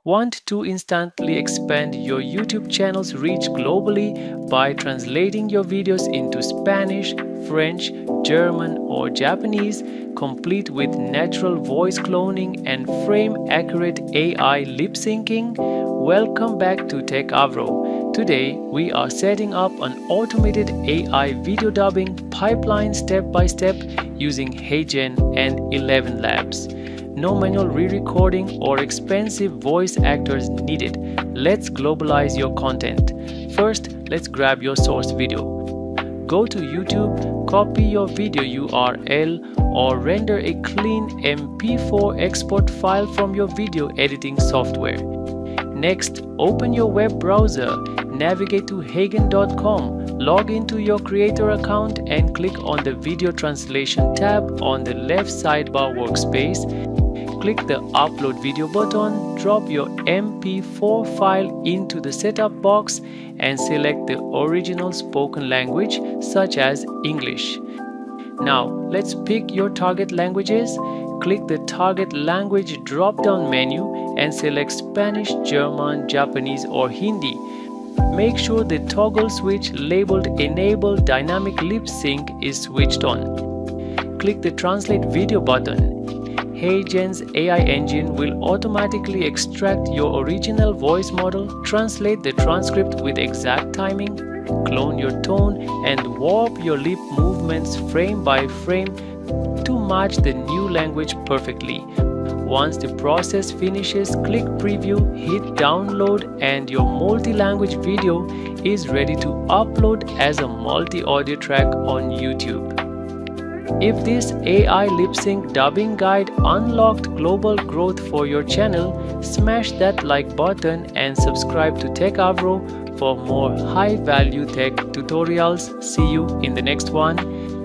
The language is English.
Want to instantly expand your YouTube channel's reach globally by translating your videos into Spanish, French, German, or Japanese, complete with natural voice cloning and frame-accurate AI lip syncing? Welcome back to Techavro. Today, we are setting up an automated AI video dubbing pipeline step by step using HeyGen and 11 Labs. No manual re-recording or expensive voice actors needed. Let's globalize your content. First, let's grab your source video. Go to YouTube, copy your video URL, or render a clean MP4 export file from your video editing software. Next, open your web browser, navigate to hagen.com, log into your creator account and click on the video translation tab on the left sidebar workspace. Click the upload video button, drop your MP4 file into the setup box and select the original spoken language such as English. Now let's pick your target languages. Click the target language drop-down menu and select Spanish, German, Japanese or Hindi. Make sure the toggle switch labeled Enable Dynamic Lip Sync is switched on. Click the Translate Video button. HeyGen's AI engine will automatically extract your original voice model, translate the transcript with exact timing, clone your tone, and warp your lip movements frame by frame to match the new language perfectly. Once the process finishes, click Preview, hit Download, and your multi-language video is ready to upload as a multi-audio track on YouTube. If this AI lip sync dubbing guide unlocked global growth for your channel, smash that like button and subscribe to Techavro for more high-value tech tutorials. See you in the next one.